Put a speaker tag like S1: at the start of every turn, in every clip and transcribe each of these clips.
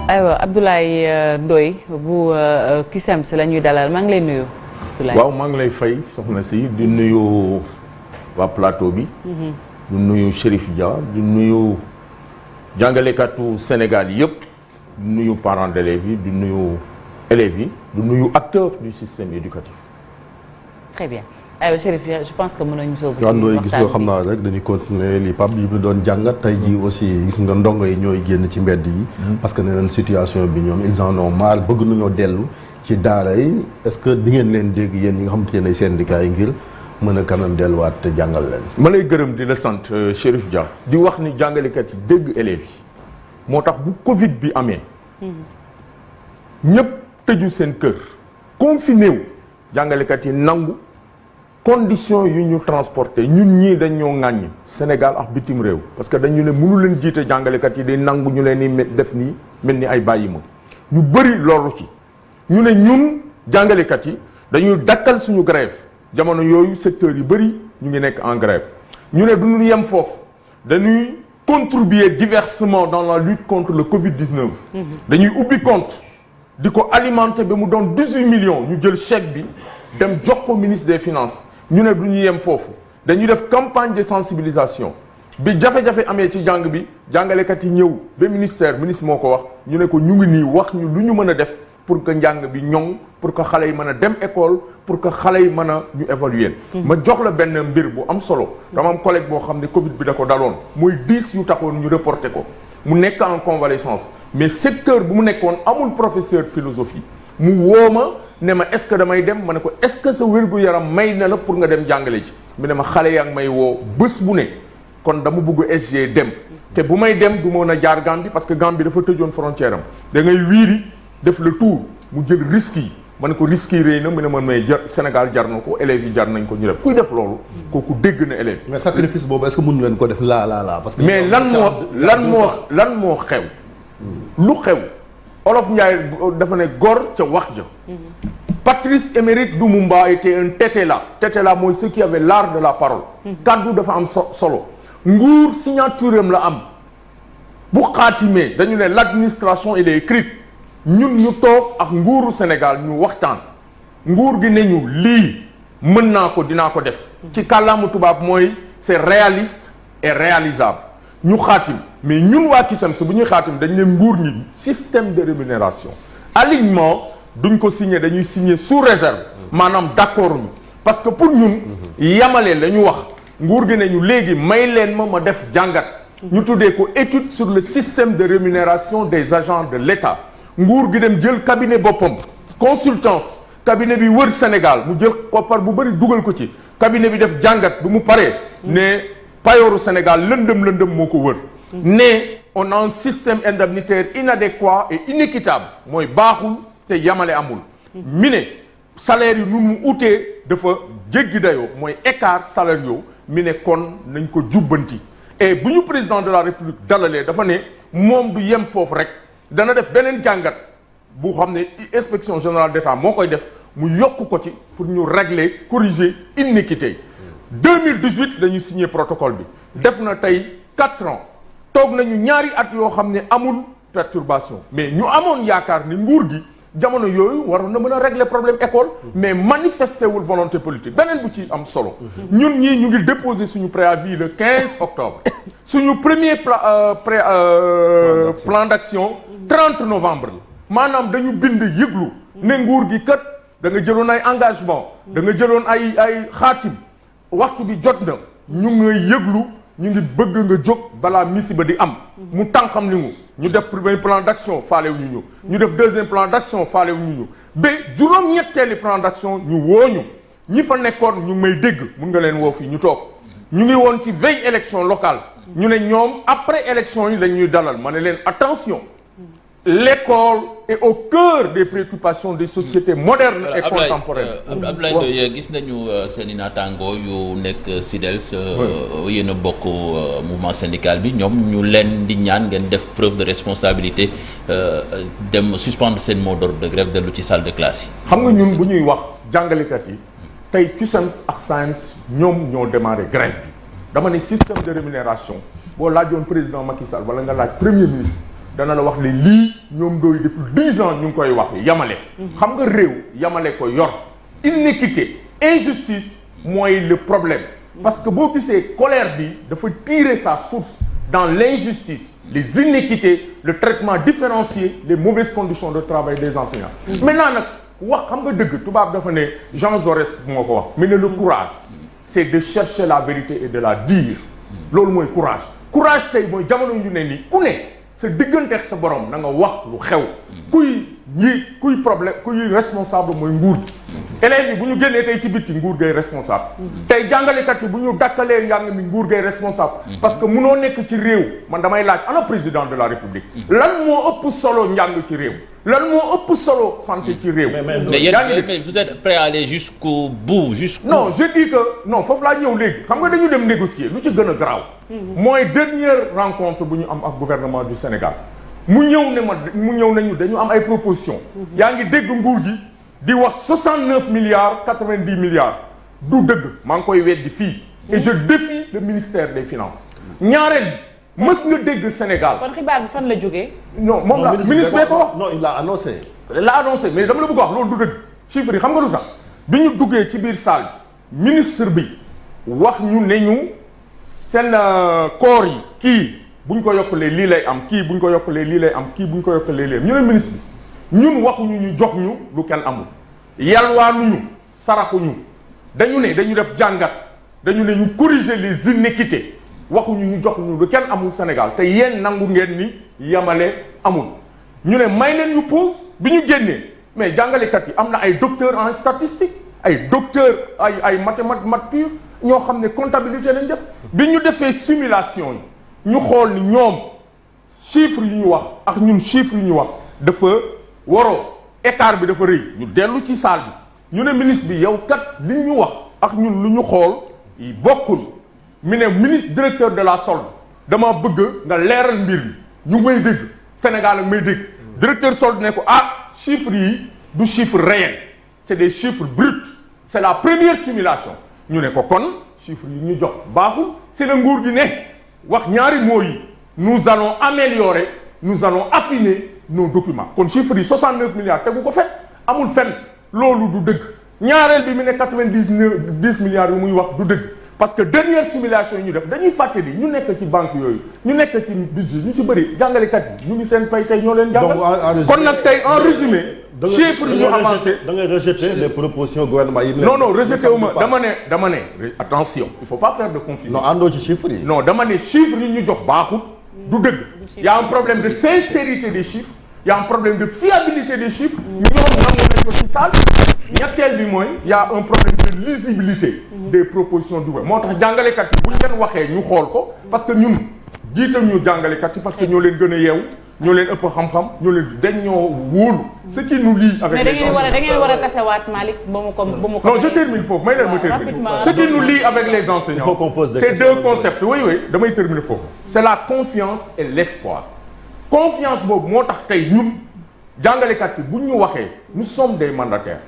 S1: aywa Abdoulaye Ndoye bu CUSEMS la ñuy dalal maa ngi lay nuyu. Abdoulaye
S2: waaw maa ngi lay fay soxna si di nuyu waa plateau bi. di nuyu Chérif Dia di nuyu jàngalekatu Sénégal yëpp di nuyu parents d'élèves yi di nuyu élèves yi di nuyu acteurs du système éducatif.
S1: très bien aywa Chérif je pense que mën nañu soobu.
S3: waaw gis nga xam naa rek dañuy continuer li Pape Djibril doon jàngat tey jii aussi gis nga ndongo yi ñooy génn ci mbedd yi. parce que nee nañ situation bi ñoom ils en ont marre bëgg nañoo dellu ci daara yi est-ce que di ngeen leen dégg yéen ñi nga xamante ne ay syndicats yi ngir mën a quand même delluwaat te jàngal leen.
S2: ma lay gërëm di la sant Chérif Dia di wax ni jàngalekat yi dégg élèves yi moo tax bu Covid bi amee. ñëpp tëju seen kër. confiné wu jàngalekat yi nangu. condition yu ñu transporté ñun ñii dañ ñoo ŋàññ Sénégal ak bitim réew parce que dañu ne mënu leen jiite jàngalekat yi di nangu ñu leen ni def nii mel ni ay bàyyi ma ñu bëri loru ci ñu ne ñun jàngalekat yi dañuy dakkal suñu grève jamono yooyu secteur yu bëri ñu ngi nekk en grève ñu ne duñu yem foofu dañuy contribuer diversement dans la lutte contre le Covid-19 dañuy ubbi compte di ko alimenter ba mu doon 18 millions ñu jël chèque bi dem jox ko ministre des finances ñu ne du ñu yem foofu dañuy def campagne de sensibilisation bi jafe-jafe amee ci jàng bi jàngalekat yi ñëw ba ministre moo ko wax ñu ne ko ñu ngi nii wax ñu lu ñu mën a def pour que njàng bi ñoŋ pour que xale yi mën a dem école pour que xale yi mën a ñu évaluer. ma jox la benn mbir bu am solo. dama am collègue boo xam ne Covid bi da ko daloon muy 10 yu taxoon ñu reporté ko mu nekk en convalescence mais secteur bu mu nekkoon amul professeur philosophie mu woo ma ne ma est-ce que damay dem ma ne ko est-ce que sa wér-gu-yaram may na la pour nga dem jàngale ji mu ne ma xale yaa ngi may woo bés bu ne kon dama bëgg SG dem te bu may dem du mën a jaar Gambie parce que Gambie dafa tëjoon frontière am da ngay wiiri def le tour mu jël risques yi ma ne ko risques yi rëy na mu ne ma may Sénégal jar na ko élèves yi jar nañ ko ñu def kuy def loolu kooku dégg na élèves
S3: mais sacrifice boobu est-ce que mënu leen ko def laa parce que
S2: mais lan moo xew lu xew Olof Ndiaye dafa ne gor ca wax ja Patrice Émeric Lumumba était un tétéla mooy ceux qui avaient l'art de la parole kaddu dafa am solo nguur signature am la am bu xaatimee dañu ne l'administration elle est écrite ñun ñu toog ak nguuru Sénégal ñu waxtaan nguur gi ne ñu lii mën naa ko dinaa ko def ci kàllaamu tubaab mooy c'est réaliste et réalisable ñu xaatim mais ñun waa CUSEMS bu ñuy xaatim dañ ne nguur ñi système de rémunération alignement duñ ko signer dañuy signer sous réserve maanaam d'accord ñu parce que pour ñun yamale la ñu wax nguur gi ne ñu léegi may leen ma def jàngat ñu tuddee ko étude sur le système de rémunération des agents de l'État nguur gi dem jël cabinet boppam consultance cabinet bi wër Sénégal mu jël koppar bu bëri dugal ko ci cabinet bi def jàngat bu mu paree ne payooru Sénégal lëndëm moo ko wër ne on a un système indemnitaire inadéquat et inéquitable mooy baaxul te yamale amul mi ne salaire yi nu mu utee dafa jéggi dayoo mooy écart salariaux mi ne kon nañ ko jubbanti et bu ñu président de la République dalalee dafa ne moom du yem foofu rek dana def beneen jàngat bu xam ne inspection générale d'État moo koy def mu yokk ko ci pour ñu régler corriger iniquité 2018 dañu signé protocole bi def na tey 4 ans toog nañu ñaari at yoo xam ne amul perturbation mais ñu amoon yaakaar ni nguur gi jamono yooyu waroon na mën a régler problème école mais manifesté wul volonté politique beneen bu ci am solo ñun ñii ñu ngi déposer suñu préavis le 15 octobre suñu premier plan d'action 30 novembre la maanaam dañu bind yëglu ne nguur gi kat da nga jëloon ay engagement da nga jëloon ay xaatim waxtu bi jot na ñu ngay yëglu ñu ngi bëgg nga jóg balaa misiba di am mu tànqam ni ñu def premier plan d'action faalew ñu def deuxième plan d'action faalew ñu ba juróom-ñetteeli plan d'action ñu wooñu ñi fa nekkoon ñu may dégg mun nga leen woo fii ñu toog ñu ngi woon ci veille élection locale ñu ne ñoom après élection yi lañ ñuy dalal ma ne leen attention l'école est au cœur des préoccupations des sociétés modernes et contemporaines.
S4: Abdoulaye Ndoye gis nañu seen i naataangoo yu nekk SYDELS yéen a bokk mouvement syndical bi ñoom ñu leen di ñaan ngeen def preuve de responsabilité dem suspendre seen mot d'ordre de grève dellu ci salle de classe yi.
S2: xam nga ñun bu ñuy wax jàngalekat yi tey CUSEMS ak SAEMS ñoom ñoo démarré grève bi dama ne système de rémunération boo laajoon président Macky Sall wala nga laaj premier ministre dana la wax ne lii ñoom doy depuis 10 ans ñu ngi koy wax yamale. xam nga réew yamale ko yor inéquité injustice mooy le problème. parce que boo gisee colère bi dafa tirer sa source dans l'injustice les inéquités le traitement différencié les mauvaises conditions de travail des enseignants. maintenant nag wax xam nga dëgg tubaab dafa ne Jean Jaurès moo ko wax mais ne le courage c'est de chercher la vérité et de la dire loolu mooy courage tey mooy jamono ñu ne nii ku ne sa digganteeg sa borom na nga wax lu xew kuy problème kuy responsable mooy nguur gi élèves yi bu ñu génnee tey ci bitti nguur gay responsable tey jàngalekat yi bu ñu dakkalee njàng mi nguur gay responsable parce que munoo nekk ci réew man damay laaj ana président de la république lan moo ëpp solo njàng ci réew lan moo ëpp solo santé ci réew
S4: mais vous êtes prêt à aller jusqu'au bout
S2: non je dis que non foofu laa ñëw léegi xam nga dañu dem négocier lu ci gën a garaaw mooy dernière rencontre bu ñu am ak gouvernement du Sénégal mu ñëw nañu dañu am ay propositions yaa ngi dégg nguur gi di wax 69 milliards 90 milliards du dëgg maa ngi koy weddi fii et je défie le ministère des finances ñaareel bi mës nga dégg Sénégal.
S1: kon xibaar bi fan la jógee.
S2: non moom la ministre bee ko wax.
S3: non il l'a annoncé.
S2: mais dama la bëgg wax loolu du dëgg chiffres yi xam nga lu tax bi ñu duggee ci biir salle bi ministre bi wax ñu ne ñu seen corps yi kii bu ñu ko yokkalee lii lay am kii bu ñu ko yokkalee lii lay am kii bu ñu ko yokkalee lii ñu ne ministre bi. ñun waxuñu ñu jox ñu lu kenn amul yalwaanuñu saraxuñu dañu ne dañu def jàngat dañu ne ñu corriger les inéquités waxuñu ñu jox ñu lu kenn amul Sénégal te yéen nangu ngeen ni yamale amul ñu ne may leen ñu pause bi ñu génnee mais jàngalekat yi am na ay docteurs en statistique ay docteurs ay mathématiques pure ñoo xam ne comptabilité lañ def bi ñu defee simulation yi ñu xool ni ñoom chiffres yu ñu wax ak ñun chiffres yu ñu wax dafa waroo écart bi dafa rëy ñu dellu ci salle bi ñu ne ministre bi yow kat li ñu wax ak ñun lu ñu xool yi bokkul mi ne ministre directeur de la solde dama bëgg nga leeral mbir mi ñu may dégg Sénégal ak may dégg directeur solde ne ko chiffres yi du chiffre réel c'est des chiffres bruts c'est la première simulation ñu ne ko kon chiffres yi ñu jox baaxul c'est le nguur gi ne wax ñaari mots yi nous allons améliorer nous allons affiner nos documents kon chiffres yi 69 milliards tegu ko fenn amul fenn loolu du dëgg ñaareel bi mu ne 10 milliards yu muy wax du dëgg parce que dernière simulation yi ñu def dañuy fàtte ni ñu nekk ci banque yooyu ñu nekk ci budget ñu ci bëri jàngalekat yi ñu ngi seen pay tey ñoo leen jàngal kon nag tey en résumé chiffres yi ñu avancé
S3: da ngay rejeter les propositions gouvernement yi
S2: non rejeté wu ma dama ne attention il faut pas faire de confusion
S3: non àndoo ci chiffres yi
S2: non dama ne chiffres yi ñu jox baaxul du dëgg il y a un problème de sincérité des chiffres il y a un problème de fiabilité des chiffres ñoom nangu nañ ko ci salle ñetteel bi mooy il y a un problème de lisibilité des propositions du moo tax jàngalekat yi bu ñu leen waxee ñu xool ko parce que ñun jiital ñu jàngalekat yi parce que ñoo leen gën a yeewu ñoo leen ëpp xam-xam ñoo leen dañ ñoo wóolu ce qui nous lie avec les enseignants.
S1: mais da ngeen war a tasewaat Malick ba mu ko.
S2: non je termine foofu may leen ma terminer ce qui nous lie avec les enseignants c'est deux concepts oui damay terminer foofu c'est la confiance et l'espoir confiance boobu moo tax tey ñun jàngalekat yi bu ñu waxee nous sommes des mandataires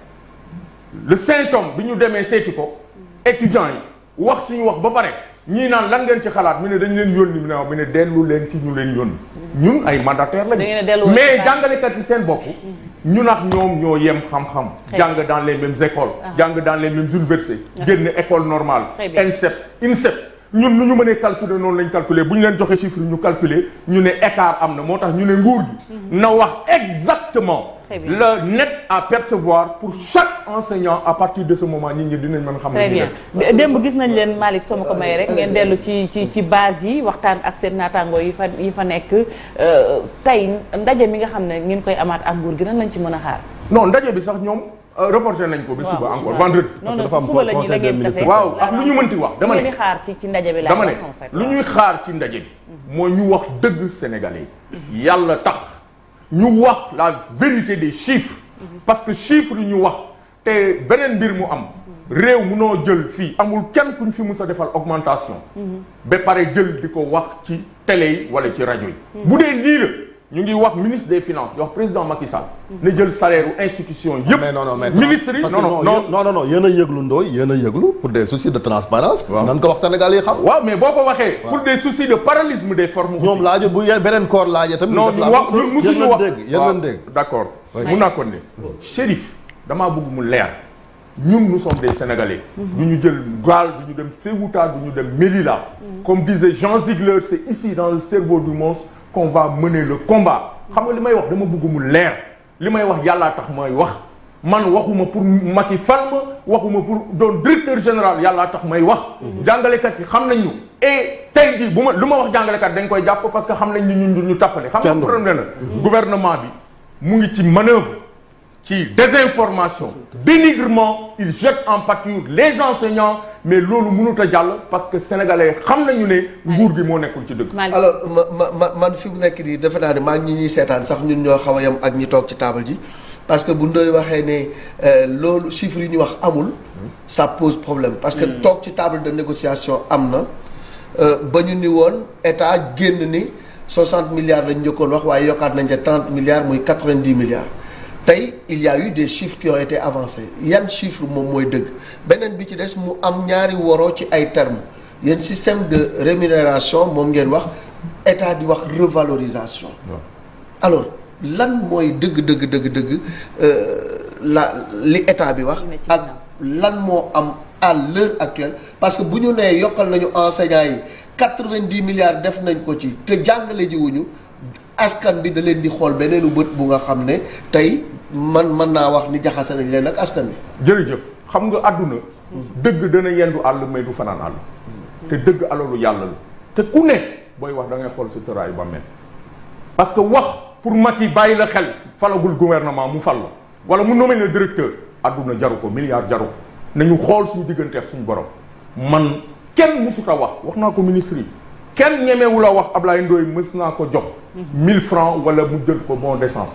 S2: le symptôme bi ñu demee seeti ko étudiants yi wax suñu wax ba pare ñii naan lan ngeen ci xalaat mu ne dañu leen yónni mu ne dellu leen ci ñu leen yónni ñun ay mandataires lañu mais jàngalekat yi seen bopp ñun ak ñoom ñoo yem xam-xam jàng dans les mêmes écoles jàng dans les mêmes universités génn école normale INSEP ñun nu ñu mënee calculer noonu lañ calculer bu ñu leen joxe chiffre ñu calculer ñu ne écart am na moo tax ñu ne nguur gi na wax exactement le net à percevoir pour chaque enseignant à partir de ce moment ñi dinañ mën xam.
S1: très bien démb gis nañ leen Malick soo ma ko mayee rek ngeen dellu ci base yi waxtaan ak seen naataangoo yi fa nekk tey ndaje mi nga xam ne ngeen koy amaat ak nguur gi nan lañ ci mën a xaar.
S2: non ndaje bi sax ñoom reporté nañ ko. ba suba encore vendredi.
S1: non suba la da ngeen tase.
S2: waaw ak lu ñu mënti wax dama ne
S1: xaar ci ndaje bi.
S2: dama ne lu ñuy xaar ci ndaje bi. mooy ñu wax dëgg sénégalais yi. yàlla tax. ñu wax la vérité des chiffres parce que chiffres yi ñu wax te beneen mbir mu am réew munoo jël fii amul kenn kuñ fi mus a defal augmentation ba pare jël di ko wax ci télé yi wala ci rajo yi bu dee lii la ñu ngi wax ministre des finances di wax président Macky Sall. na jël salaire u institution yëpp.
S3: mais non
S2: ministre yi
S3: non yéen a yëglu ndooy yéen a yëglu pour des soucis de transparence nan ko wax Sénégal yi xam.
S2: waaw mais boo ko waxee. pour des soucis de parallélisme des formes.
S3: ñoom laaj bu beneen corps laajee tamit.
S2: non ñu wax ñun musuñu wax
S3: yéen leen dégg
S2: d'accord mun naa ko ne Chérif damaa bëgg mu leer ñun nous sommes des Sénégalais. du ñu jël gaal du ñu dem Ceuta du ñu dem Melilla. comme disait Jean Ziegler c'est ici dans le cerveau du monstre qu'on va mener le combat. xam nga li may wax dama bëgg mu leer li may wax yàllaa tax may wax man waxuma pour Macky fal ma waxuma pour doon directeur général yàllaa tax may wax. jàngalekat yi xam nañ ñu. et tey jii bu ma lu ma wax jàngalekat dañ koy jàpp parce que xam nañ ni ñun ñu tappale. xam nga problème la gouvernement bi mu ngi ci manœuvre. ci désinformation dénigrement il jette en pâture les enseignants mais loolu mënut a jàll parce que sénégalais xam nañu ne nguur gi moo nekkul ci dëgg.
S5: alors man fi mu nekk nii defe naa ne maa ngi ñuy seetaan sax ñun ñoo xaw a yem ak ñi toog ci table ji parce que bu Ndoye waxee ne loolu chiffres yi ñu wax amul ça pose problème parce que toog ci table de négociation am na ba ñu ni woon état génn ni 60 milliards lañ njëkkoon wax waaye yokkaat nañ ca 30 milliards muy 90 milliards. tey il y a eu des chiffres qui ont été avancés yan chiffre moom mooy dëgg beneen bi ci des mu am ñaari woroo ci ay termes yéen système de rémunération moom ngeen wax état di wax revalorisation. alors lan mooy dëgg li état bi wax ak lan moo am à l'heure actuelle parce que bu ñu nee yokkal nañu enseignants yi 90 milliards def nañ ko ci te jàngale ji wuñu askan bi da leen di xool beneenu bët bu nga xam ne tey mën naa wax ni jaxase nañ leen ak askan bi.
S2: jërëjëf xam nga àdduna. dëgg dana yendu àll mais du fanaan àll. te dëgg alalu yàlla la. te ku ne booy wax da ngay xool sa tëraayu ba mel. parce que wax pour Macky bàyyi la xel falagul gouvernement mu fal la wala mu nommé le directeur àdduna jaru ko milliard jaru ko nañu xool suñu diggante ak suñu borom man kenn mësut a wax naa ko ministre yi. kenn ñemewu la wax Ablaye Ndoye mës naa ko jox 1000 francs wala mu jël ko bon d'essence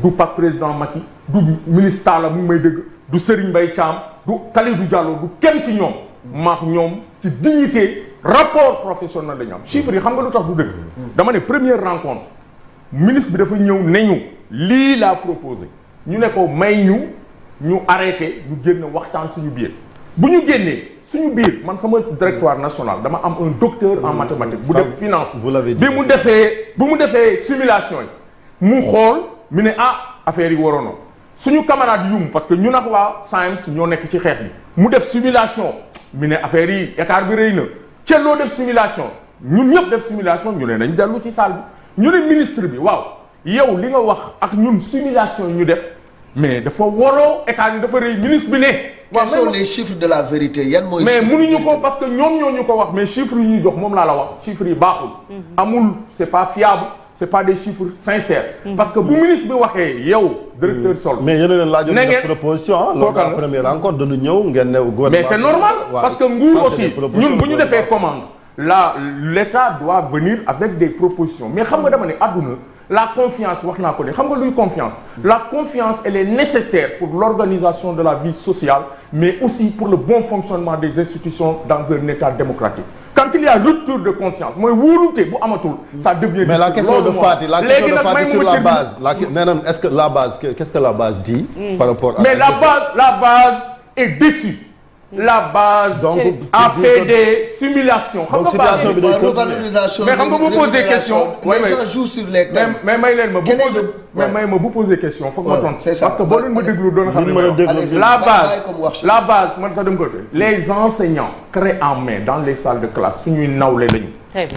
S2: du pas président Macky du ministre Talla mu ngi may dëgg du Serigne Mbaye Thiam du Kalidou Diallo du kenn ci ñoom maax ñoom ci dignité rapport professionnel dañu am chiffres yi xam nga lu tax du dëgg dama ne première rencontre ministre bi dafa ñëw ne ñu lii laa proposé ñu ne ko may ñu arrêté ñu génn waxtaan suñu biir bu ñu génnee suñu biir man sama directoire national dama am un docteur en mathématiques bu def finance bi mu defee simulation yi mu xool mu ne affaire yi waroon suñu camarade yum parce que ñu nag waa science ñoo nekk ci xeex bi mu def simulation mu ne affaire yi écart bi rëy na ca loo def simulation ñun ñëpp def simulation ñu ne nañ dellu ci salle bi ñu ne ministre bi waaw yow li nga wax ak ñun simulation yi ñu def mais dafa waroo écart yi dafa rëy ministre bi ne
S5: quels sont les chiffres de la vérité yan mooy.
S2: mais mënuñu ko parce que ñoom ñoo ñu ko wax mais chiffres yi ñuy jox moom laa la wax chiffres yi baaxul. amul c'est pas fiable c'est pas des chiffres sincères. parce que bu ministre bi waxee yow. directeur Sol.
S3: mais yéen a leen laajoon def proposition lors de la première rencontre dañu ñëw ngeen ne gouvernement.
S2: mais c'est normal parce que nguur aussi ñun bu ñu defee commande. là l'État doit venir avec des propositions mais xam nga dama ne àdduna. la confiance wax naa ko ne xam nga luy confiance la confiance elle est nécessaire pour l'organisation de la vie sociale mais aussi pour le bon fonctionnement des institutions dans un état démocratique quand il y a rupture de conscience mooy wóolute bu amatul ça devient
S3: mais la question de Fati sur la base nee na est-ce que la base qu'est-ce que la base dit par rapport à
S2: mais la base est déçue la base donc a fait des simulations. xam nga
S5: situation bi revalorisation
S2: mais xam nga bu poser question.
S5: les gens jouent sur les thèmes.
S2: mais may leen ma bu poser question foog ma tontu. parce que boo leen ma déglu doon xam ne la base man sax dem ko les enseignants clé en main dans les salles de classe suñuy nawle lañu.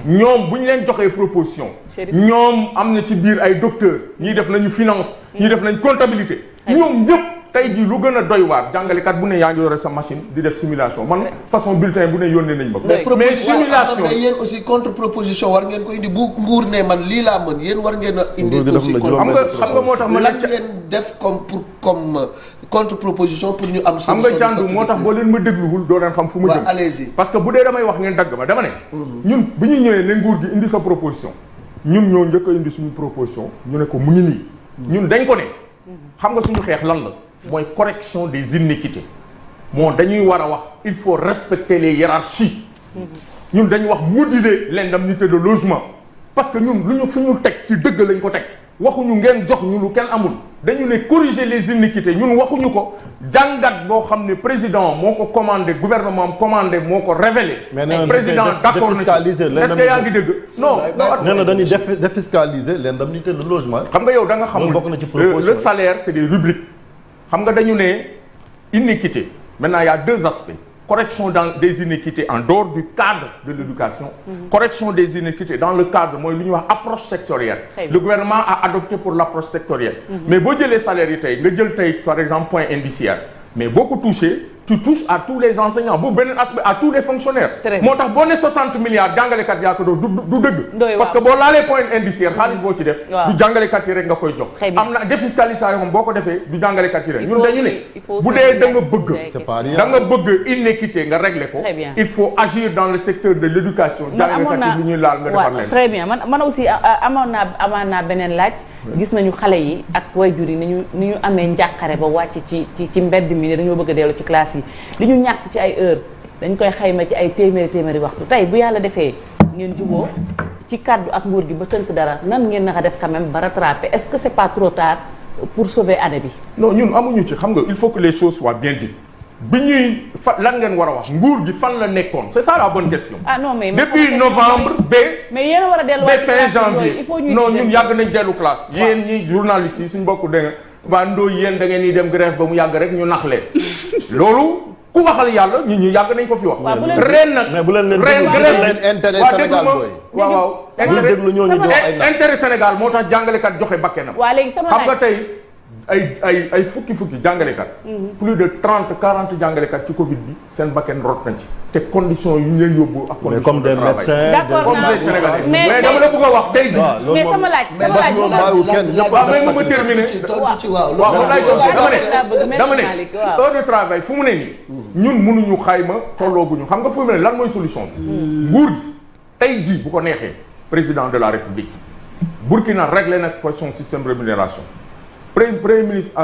S2: ñoom bu ñu leen joxee proposition. ñoom am na ci biir ay docteurs ñii def nañu finance. ñii def nañu comptabilité. ñoom ñëpp. tey jii lu gën a doy waar jàngalekat bu ne yaa ngi yore sa machine di def simulation man façon bulletin bu ne yónnee nañ ma ko. mais simulation
S5: mais yéen aussi contre proposition war ngeen ko indi bu nguur ne man lii laa mën yéen war ngeen a indi aussi
S2: xam nga moo tax ma
S5: lan ngeen def comme contre proposition pour ñu am solution.
S2: xam nga jàndu moo tax boo leen ma dégluwul doo leen xam fu ma jëm.
S5: allez-y
S2: parce que bu dee damay wax ngeen dagg ma dama ne. ñun bi ñu ñëwee ne nguur gi indi sa proposition ñun ñoo njëkk a indi suñu proposition ñu ne ko mu ngi nii. ñun dañ ko ne. xam nga suñu xeex lan la. mooy correction des iniquités moo dañuy war a wax il faut respecter les hiérarchies ñun dañuy wax moduler l'indemnité de logement parce que ñun lu ñu fi ñu teg ci dëgg lañ ko teg waxuñu ngeen jox ñu lu kenn amul dañu ne corriger les iniquités ñun waxuñu ko jàngat boo xam ne président moo ko commandé gouvernement am commandé moo ko révélé. président d'accord na ci est-ce que yaa ngi dégg. non
S3: nee na dañuy défiscaliser l'indemnité de logement.
S2: xam nga yow da nga xamul le salaire c'est des rubriques xam nga dañu ne iniquité maintenant il y a deux aspects. Correction des iniquités en dehors du cadre de l'éducation. Correction des iniquités dans le cadre mooy lu ñuy wax approche sectorielle. Le gouvernement a adopté pour l'approche sectorielle. Mais boo jëlee salaire yi tey nga jël tey par exemple point indiciaire mais boo ko touché tu touches à tous les enseignants bu beneen aspect à tous les fonctionnaires. moo tax boo ne 60 milliards jàngalekat yaa ko doon du dëgg. parce que boo laalee point indiciaire xaalis boo ci def. du jàngalekat yi rek nga koy jox. am na défiscalisation boo ko defee du jàngalekat yi rek. ñun dañu ne bu dee da nga bëgg. da nga bëgg inéquité nga régler ko. il faut agir dans le secteur de l'éducation. jàngalekat yi lu ñuy laal nga defar leen.
S1: très bien man aussi amoon naa beneen laaj. gis nañu xale yi ak waajur yi ni ñu amee njàqare ba wàcc ci mbedd mi ne dañoo bëgg a dellu ci classe yi li ñu ñàkk ci ay heure dañ koy xayma ci ay téeméeri waxtu tey bu yàlla defee ngeen juboo ci kàddu ak nguur gi ba tënk dara nan ngeen naka def quand même ba rattraper est-ce que c'est pas trop tard pour sauver année bi.
S2: non ñun amuñu ci xam nga il faut que les choses soient bien dites bi ñuy lan ngeen war a wax nguur gi fan la nekkoon c'est ça la bonne question.
S1: ah non mais
S2: depuis novembre
S1: mais yéen a war a delluwaat ci classe
S2: janvier
S1: il faut ñuy
S2: non ñun yàgg nañ dellu classe. yéen ñi journalistes yi suñu bokk dégg nga waa Ndoye yéen da ngeen di dem grève ba mu yàgg rek ñu nax leen loolu ku waxal yàlla ñun ñu yàgg nañ ko fi wax. ren nag
S3: mais bu leen leen intérêt Sénégal booy.
S2: waaw intérêt Sénégal moo tax jàngalekat joxe bakkenam.
S1: waa léegi sama
S2: xam nga tey ay fukki jàngalekat. plus de 30-40 jàngalekat ci Covid bi seen bakken rot nañ ci. te conditions yu ñu leen yóbbu ak conditions de travail.
S1: d'accord
S2: comme des Sénégalais mais dama la bëgg a wax tey jii.
S1: mais sama laaj
S2: waaw ma terminer. dama ne heure de travail fu mu ne nii. ñun mënuñu xayma tollooguñu xam nga fu mu ne lan mooy solution bi. nguur gi tey jii bu ko neexee président de la République Burkina réglé na question système rémunération. Premier ministre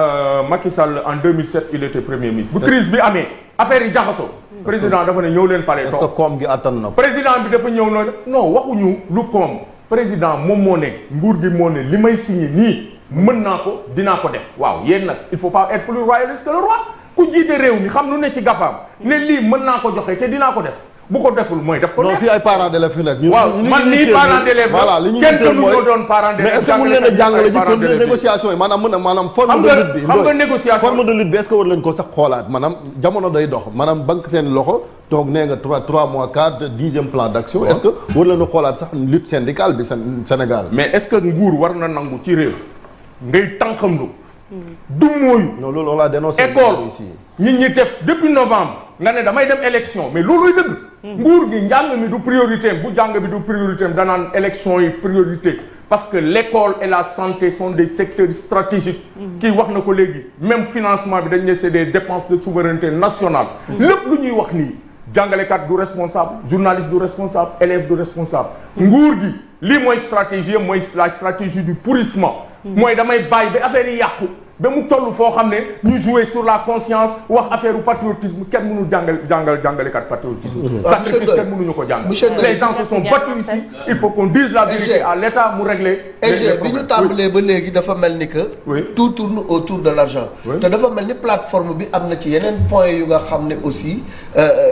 S2: Macky Sall en 2007 il était premier ministre. bu crise bi amee affaire yi jaxasoo. président dafa ne ñëw leen palais toog.
S3: est-ce que koom gi attan na ko.
S2: président bi dafa ñëw noonu non waxuñu lu koom président moom moo ne nguur gi moo ne li may signé nii mën naa ko dinaa ko def waaw yéen nag il faut pas être plus royaliste que le roi ku jiite réew mi xam lu ne ci gafaam ne lii mën naa ko joxe te dinaa ko def. bu ko deful mooy def ko
S3: non fii ay parents d'élèves fi nekk.
S2: waaw man nii parents d'élèves
S3: voilà li ñu
S2: kenn mënu ko doon parents d'élèves.
S3: mais est-ce que mën leen a jàngale ci continuer négociation yi maanaam forme de lutte bi.
S2: xam nga négociation
S3: forme de lutte bi est-ce que war leen ko sax xoolaat maanaam jamono day dox maanaam banque seen loxo toog nee nga 3 mois 4 10e plan d'action. est-ce que war leen a xoolaat sax lutte syndicale bi Sénégal.
S2: mais est-ce que nguur war na nangu ci réew ngay tànqamlu. du mooyu.
S3: non loolu on l'a dénoncé.
S2: école nit ñi def depuis novembre nga ne damay dem élection mais looluy dëgg. nguur gi njàng mi du priorité bu jàng bi du priorité danaan élection yi priorité parce que l'école et la santé sont des secteurs stratégiques. kii wax na ko léegi même financement bi dañ ne c'est des dépenses de souveraineté nationale. lépp lu ñuy wax nii jàngalekat du responsable journaliste du responsable élève du responsable. nguur gi lii mooy stratégie mooy la stratégie du pourrissement. mooy damay bàyyi ba affaire yi yàqu. ba mu toll foo xam ne ñu jouer sur la conscience wax affaire patriotisme kenn mënul jàngalekat patriotisme. sacrifice kenn mënuñu ko jàng. les gens se sont battus ici il faut qu'on dise la vérité à l'État mu régler.
S5: bi ñu tàmbalee ba léegi dafa mel ni que. tout tourne autour de l'argent. te dafa mel ni plateforme bi am na ci yeneen point yu nga xam ne aussi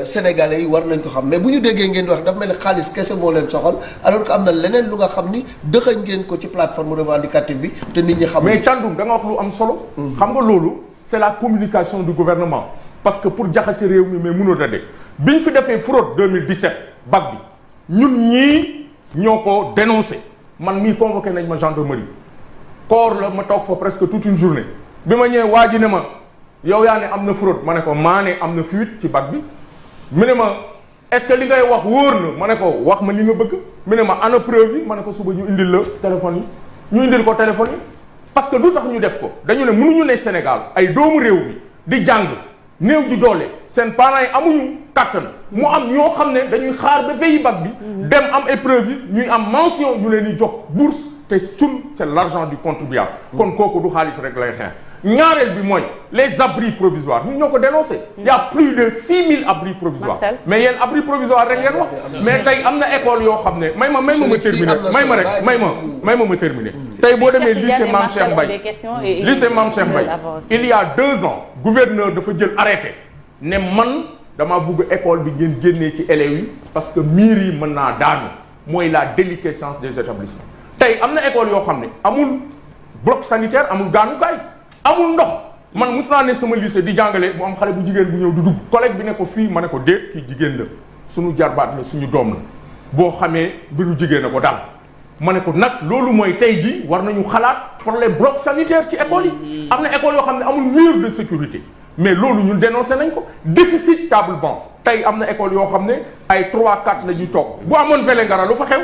S5: sénégalais yi war nañ ko xam mais bu ñu déggee ngeen di wax dafa mel ni xaalis kese moo leen soxal alors que am na leneen lu nga xam ni dëxëñ ngeen ko ci plateforme revendicative bi te nit ñi xam.
S2: mais Thiandoum da nga wax lu am solo. xam nga loolu c'est la communication du gouvernement parce que pour jaxase réew mi mais mënoo dade bi ñu fi defee fraude 2017 bac bi ñun ñii ñoo ko dénoncé man mii convoqué nañ ma gendarmerie corps la ma toog fa presque toute une journée bi ma ñëwee waa ji ne ma yow yaa ne am na fraude ma ne ko maa ne am na fuite ci bac bi mu ne ma est-ce que li ngay wax wóor na ma ne ko wax ma li nga bëgg mu ne ma ana preuve yi ma ne ko suba ñu indil la téléphone yi ñu indil ko téléphone yi parce que lu tax ñu def ko dañu ne mënuñu ne Sénégal ay doomu réew mi di jàng néew ji doole seen parents yi amuñu kàttan mu am ñoo xam ne dañuy xaar ba veille bac bi dem am épreuve yi ñuy am mention ñu leen di jox bourse te sun c'est l'argent du contribuable kon kooku du xaalis rek lay xeex ñaareel bi mooy les abris provisoires ñun ñoo ko dénoncé. Il y a plus de 6000 abris provisoires.
S1: Marcel.
S2: mais yéen abris provisoires rek ngeen wax. mais tey am na école yoo xam ne may ma terminer may ma terminer. tey boo demee lycée Mame Cheikh Mbaye lycée Mame Cheikh Mbaye il y a 2 ans gouverneur dafa jël arrêté ne man dama bëgg école bi ngeen génnee ci élèves yi parce que miir yi mën naa daanu mooy la déliquescence des établissements. tey am na école yoo xam ne amul bloc sanitaire amul gaanukaay amul ndox man mos naa ne sama lycée di jàngale mu am xale bu jigéen bu ñëw du dugg collègue bi ne ko fii ma ne ko déet kii jigéen la suñu jarbaat la suñu doom la boo xamee mbiru jigéen a ko dal ma ne ko nag loolu mooy tey ji war nañu xalaat problème bloc sanitaire ci école yi am na école yoo xam ne amul mur de sécurité mais loolu ñun dénoncé nañ ko déficit table banc tey am na école yoo xam ne ay 3-4 la ñuy toog bu amoon Vélingara lu fa xew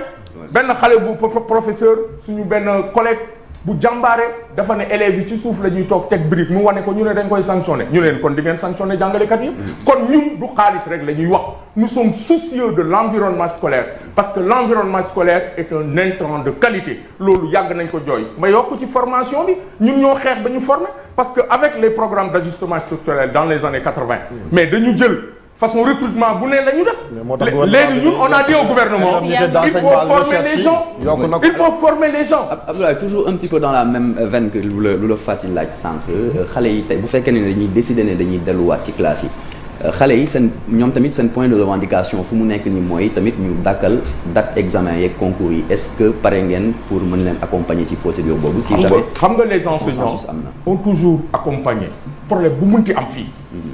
S2: benn xale bu professeur suñu benn collègue bu jàmbaare dafa ne élèves yi ci suuf la ñuy toog teg brique mu wane ko ñu ne dañ koy sanctionné ñu leen kon di ngeen sanctionné jàngalekat yi kon ñun du xaalis rek la ñuy wax nous sommes soucieux de l'environnement scolaire parce que l'environnement scolaire est un intrant de qualité loolu yàgg nañ ko jooy ma yokk ci formation bi ñun ñoo xeex ba ñu former parce que avec les programmes d'ajustement structurel dans les années 80 mais dañu jël façon recrutement bu ne la ñu def léegi ñun on a dit au gouvernement il faut former les gens il faut former les gens.
S6: Abdoulaye toujours un petit peu dans la même veine que lu la Faty laaj sànq xale yi tey bu fekkee ne dañuy décider ne dañuy delluwaat ci classe yi xale yi seen ñoom tamit seen point de revendication fu mu nekk nii mooy tamit ñu dakkal date examen yeeg concours yi est-ce que pare ngeen pour mën leen accompagner ci procédure boobu. si jamais
S2: xam nga les enseignants ont toujours accompagné problème bu munti am fii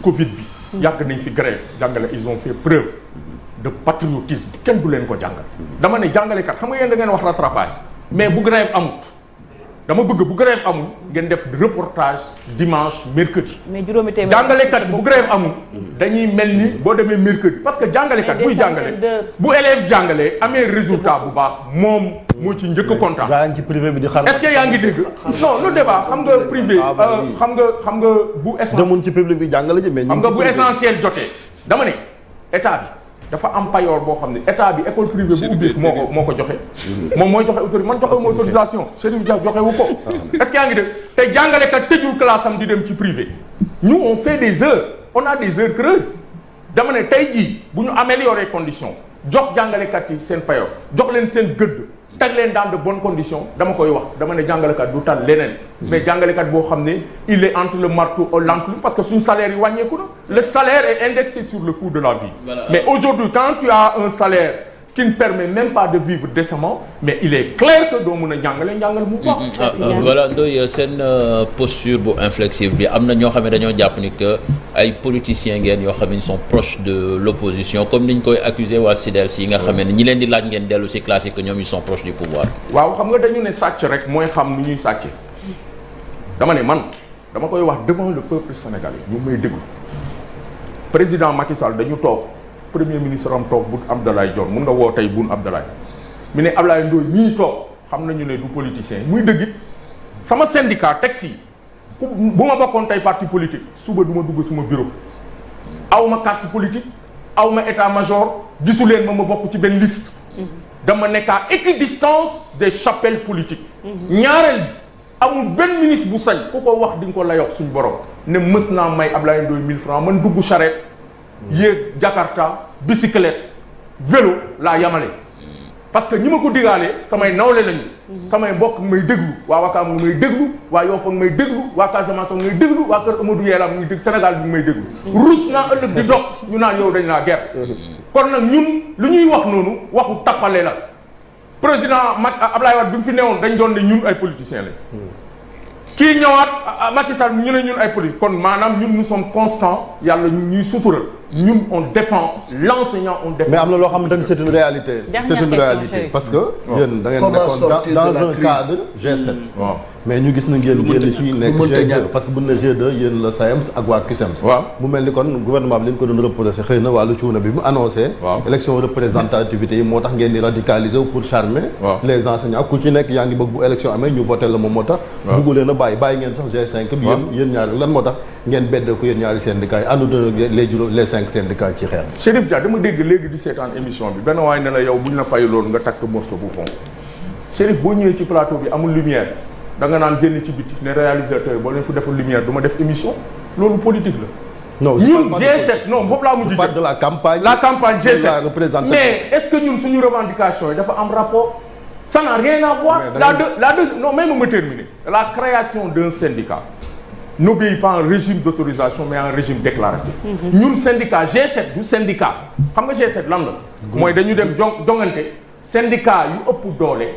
S2: Covid bi. yàgg nañ fi grève jàngale ils ont fait preuve de patriotisme kenn du leen ko jàngal dama ne jàngalekat xam nga yéen da ngeen wax rattrapage mais bu grève amut dama bëgg bu grève amul ngeen def reportage dimanche mercredi.
S1: mais juróomi téeméer
S2: jàngalekat bu grève amul dañuy mel ni boo demee mercredi parce que jàngalekat buy jàngale bu élève jàngalee amee résultat bu baax moom moo ci njëkk a kontaan.
S3: yaa ngi ci privé bi di xar.
S2: est-ce que yaa ngi dégg non le débat xam nga privé xam nga bu essentiel
S3: demuñ ci public bi jàngale ji mais
S2: xam nga bu essentiel jotee dama ne état bi dafa am payoor boo xam ne état bi école privée bu ubbi moo ko joxe moom mooy joxe autorisation man joxe ma autorisation Chérif Dia joxe wu ko est-ce que yaa ngi dégg tey jàngalekat tëjul classe am di dem ci privé nous on fait des heures on a des heures creuses dama ne tey jii bu ñu améliorer conditions jox jàngalekat yi seen payoor jox leen seen gëdd teg leen dans de bonnes conditions dama koy wax dama ne jàngalekat du tal leneen mais jàngalekat boo xam ne il est entre le marteau et l'enclume parce que suñu salaire yi wàññeeku na le salaire est indexé sur le coût de la vie mais aujourd'hui quand tu as un salaire qui ne permet même pas de vivre décemment mais il est clair que doo mën a njàngale mu baax.
S4: voilà Ndoye seen posture bu inflexible bi am na ñoo xam ne dañoo jàpp ni que ay politiciens ngeen yoo xam ne sont proches de l'opposition comme ni ñu koy accuser waa SYDELS yi nga xam ne ñi leen di laaj ngeen dellu ci classe yi que ñoom ils sont proches du pouvoir.
S2: waaw xam nga dañu ne sàcc rek mooy xam nu ñuy sàcce dama ne man dama koy wax devant le peuple sénégalais ñu may déglu président Macky Sall dañu toog. premier ministre am toog Boun Abdallah Dionne mun nga woo tey Boun Abdallah mi ne Ablaye Ndoye ñii toog xam nañu ne du politicien muy dëggit sama syndicat taxi bu ma bokkoon tey parti politique suba du ma dugg suma bureau aw ma carte politique aw ma état major gisu leen ma bokk ci benn liste dama nekk à équidistance des chapelles politiques ñaareel bi amul benn ministre bu sañ ku ko wax di nga ko layox suñ borom ne mës naa may Ablaye Ndoye 1000 francs man dugg charrette yéeg Jakarta bicyclette vélo laa yamale parce que ñi ma ko digaalee samay nawle lañu samay mbokk may déglu waa Wakaam ngi may déglu waa Yoff ngi may déglu waa Casamance ngi may déglu waa Kër Amadou Yella ngi dégg Sénégal bi may déglu rus naa ëllëg di dox ñu naan yow dañ laa gerte kon nag ñun lu ñuy wax noonu waxu tappale la président Ablaye Wade bi mu fi newoon dañ doon ne ñun ay politiciens lañ kii ñëwaat Macky Sall ñu ne ñun ay politique kon maanaam ñun nous sommes constants yàlla ñuy sutural ñun on défend l'enseignant on défend.
S3: mais am na loo xamante ni c'est une réalité. c'est une réalité parce que. yéen da ngeen nekkoon dans un cadre G7.
S2: waaw
S3: mais ñu gis na ngeen génn ci nekk G2 parce que bu ñu nee G2 yéen la SAEMS ak waa CUSEMS.
S2: waaw mu
S3: mel ni kon gouvernement bi li ñu ko doon reproché xëy na wàllu cuuna bi mu annoncé.
S2: waaw
S3: élection représentativité yi moo tax ngeen di radicaliser pour charmer. les enseignants ku ci nekk yaa ngi bëgg bu élection amee ñu voté la moom moo tax. waaw buggu leen a bàyyi ngeen sax G5 bi. yéen ñaari lan moo tax ngeen beddee ko yéen ñaari syndicats yi àndu les 5 syndicats ci xeex.
S2: Chérif Dia dama dégg léegi di seetaan émission bi benn waaye ne la yow bu ñu la fayuloon nga takk morceau bu fond Chérif boo ñëwee ci plateau bi amul lumière da nga naan génn ci biti ne réalisateur boo leen fu deful lumière du ma def émission loolu politique la.
S3: non
S2: ñun G7 non boobu laa mujj
S3: parle de la campagne.
S2: la campagne G7
S3: la représentation.
S2: mais est-ce que ñun suñu revendication yi dafa am rapport ça n'a rien à voir. Non même me terminer la création d'un syndicat n'obéit pas à un régime d'autorisation mais à un régime déclaratif. ñun syndicat G7 du syndicat xam nga G7 lan la. mooy dañu dem jongante syndicat yu ëpp doole.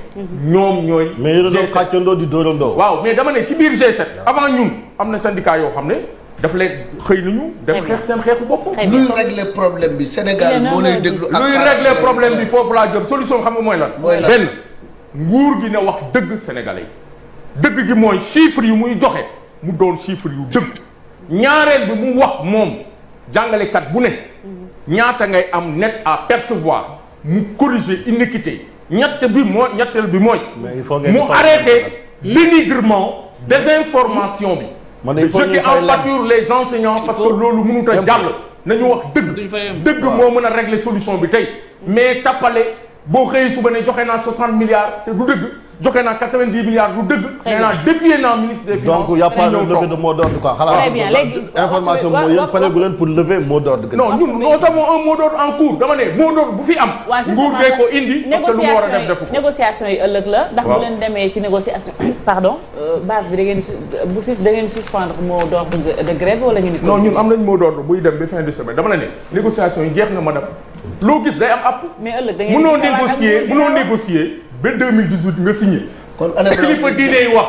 S2: ñoom ñooy.
S3: mais yéen a doon xàccandoo di dóorandoo.
S2: waaw mais dama ne ci biir G7 avant ñun am na syndicat yoo xam ne. daf leen xëy nañu dem xeex seen xeexu bopp.
S5: luy régler problème bi Sénégal moo lay déglu. ak
S2: luy régler problème bi foofu laa jëm solution xam nga mooy lan. benn nguur gi na wax dëgg sénégalais yi dëgg gi mooy chiffres yu muy joxe mu doon chiffres yu dëgg ñaareel bi mu wax moom jàngalekat bu ne ñaata ngay am net à percevoir mu corriger inéquité ñetteel bi mooy. mu arrêter l'énigrement désinformation bi. jeter en pâture les enseignants parce que loolu mënut a jàll nañu wax dëgg moo mën a régler solution bi tey mais tappale boo xëyee suba ne joxe naa 60 milliards te du dëgg joxe naa 90 milliards du dëgg nee naa défier naa ministre des finances
S3: donc y a pas de levée de mot d'ordre quoi xalaat
S1: très bien léegi
S3: information mooy yéen pare gu leen pour lever mot d'ordre
S2: non ñun nous avons un mot d'ordre en cours dama ne mot d'ordre bu fi am nguur gee ko indi parce que lu mu war a def defu ko
S1: négociation yi ëllëg la ndax bu leen demee ci négociation pardon base bi da ngeen da ngeen suspendre mot d'ordre de grève wala ñu
S2: non ñun am nañ mot d'ordre buy dem ba fin de semaine dama la ne négociation yi jeex na madame loo gis day am app
S1: mais ëllëg da ngeen
S2: mënoo négocier ba 2018 nga signé
S5: kon année blanche
S2: kilifa diine yi wax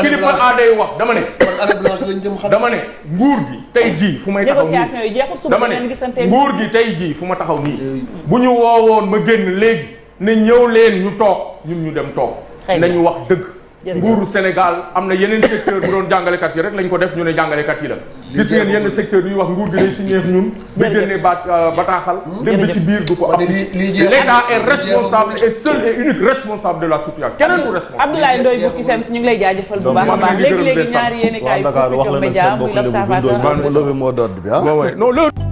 S2: kilifa aada yi wax dama ne
S5: kon année blanche lañ jëm xam
S2: dama ne nguur gi tey jii fu may taxaw
S1: négociation yi jeexul suba
S2: dama ne nguur gi tey jii fu ma taxaw nii bu ñu woowoon ma génn léegi ne ñëw leen ñu toog ñun ñu dem toog nañu wax dëgg nguuru Sénégal am na yeneen secteur bu doon jàngalekat yi rek lañ ko def ñu ne jàngalekat yi la gis ngeen yenn secteur yu wax nguur gi lay signé ñun ba génne bataaxal dem ba ci biir du ko am l'État est responsable et seul et unique responsable de la situation keneen du responsable
S1: Abdoulaye Ndoye Bouki Sène ñu ngi lay jaajëfal bu baax a baax léegi ñaari yéen kaay
S3: Dakar wax leen seen bopp lebu bu ñu doon lever mot d'ordre bi